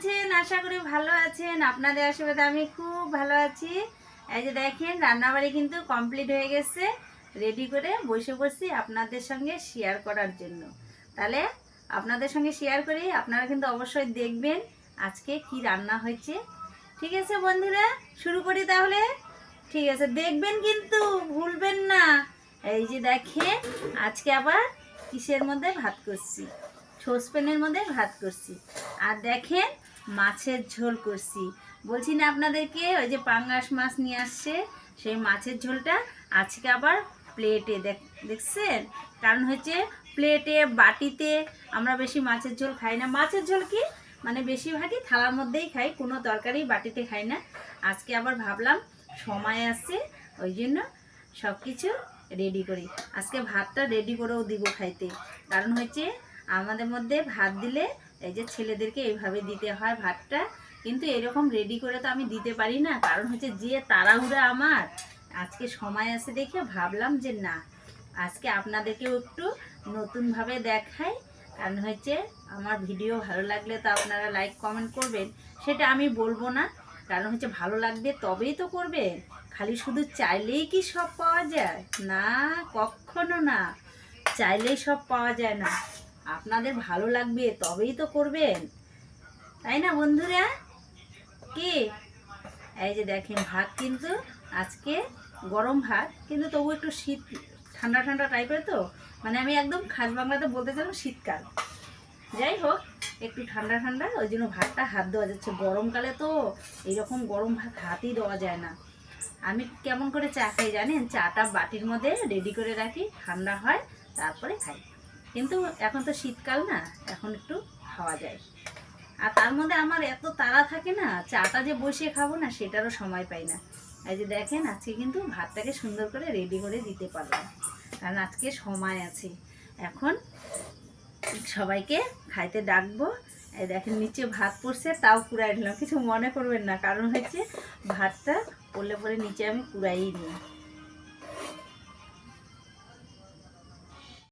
আছেন? আশা করি ভালো আছেন। আপনাদের আশীর্বাদে আমি খুব ভালো আছি। এই যে দেখেন রান্নাবাড়ি কিন্তু কমপ্লিট হয়ে গেছে, রেডি করে বসে পড়ছি আপনাদের সঙ্গে শেয়ার করার জন্য। তাহলে আপনাদের সঙ্গে শেয়ার করি, আপনারা কিন্তু অবশ্যই দেখবেন আজকে কি রান্না হয়েছে। ঠিক আছে বন্ধুরা, শুরু করি তাহলে। ঠিক আছে, দেখবেন কিন্তু ভুলবেন না। এই যে দেখেন আজকে আবার কিসের মধ্যে ভাত করছি, সসপ্যানের মধ্যে ভাত করছি। আর দেখেন মাছের ঝোল করছি। বলছি না আপনাদেরকে, ওই যে পাঙ্গাস মাছ নিয়ে আসছে, সেই মাছের ঝোলটা আজকে আবার প্লেটে দেখছেন। কারণ হচ্ছে প্লেটে বাটিতে আমরা বেশি মাছের ঝোল খাই না। মাছের ঝোল কি মানে বেশিরভাগই থালার মধ্যেই খাই, কোনো তরকারি বাটিতে খাই না। আজকে আবার ভাবলাম সময় আছে, ওই জন্য সব কিছু রেডি করি। আজকে ভাতটা রেডি করেও দিব খাইতে। কারণ হচ্ছে আমাদের মধ্যে ভাত দিলে এই যে ছেলেদেরকে এইভাবে দিতে হয় ভাতটা, কিন্তু এরকম রেডি করে তো আমি দিতে পারি না। কারণ হচ্ছে যে তাড়াহুড়া আমার, আজকে সময় আছে দেখে ভাবলাম যে না, আজকে আপনাদেরকেও একটু নতুনভাবে দেখাই। কারণ হচ্ছে আমার ভিডিও ভালো লাগলে তো আপনারা লাইক কমেন্ট করবেন, সেটা আমি বলবো না। কারণ হচ্ছে ভালো লাগবে তবেই তো করবেন। খালি শুধু চাইলেই কি সব পাওয়া যায়? না, কখনো না। চাইলেই সব পাওয়া যায় না। আপনাদের ভালো লাগবে তবেই তো করবেন, তাই না বন্ধুরা? কি এই যে দেখেন ভাত কিন্তু আজকে গরম ভাত, কিন্তু তবু একটু শীত ঠান্ডা ঠান্ডা টাইপের তো, মানে আমি একদম খাস বাংলাতে বলতে চাইলাম শীতকাল। যাই হোক, একটু ঠান্ডা ঠান্ডা, ওই জন্য ভাতটা হাত দেওয়া যাচ্ছে। গরমকালে তো এইরকম গরম ভাত হাতই দেওয়া যায় না। আমি কেমন করে চা খাই জানেন? চাটা বাটির মধ্যে রেডি করে রাখি, ঠান্ডা হয় তারপরে খাই। কিন্তু এখন তো শীতকাল না, এখন একটু খাওয়া যায়। আর তার মধ্যে আমার এত তাড়া থাকে না, চাটা যে বসিয়ে খাবো না সেটারও সময় পাই না। এই যে দেখেন আজকে কিন্তু ভাতটাকে সুন্দর করে রেডি করে দিতে পারলাম, কারণ আজকে সময় আছে। এখন সবাইকে খাইতে ডাকবো। এই দেখেন নিচে ভাত পড়ছে, তাও কুড়াই নিলাম, কিছু মনে করবেন না। কারণ হচ্ছে ভাতটা পড়লে পরে নিচে আমি কুড়াই নিই।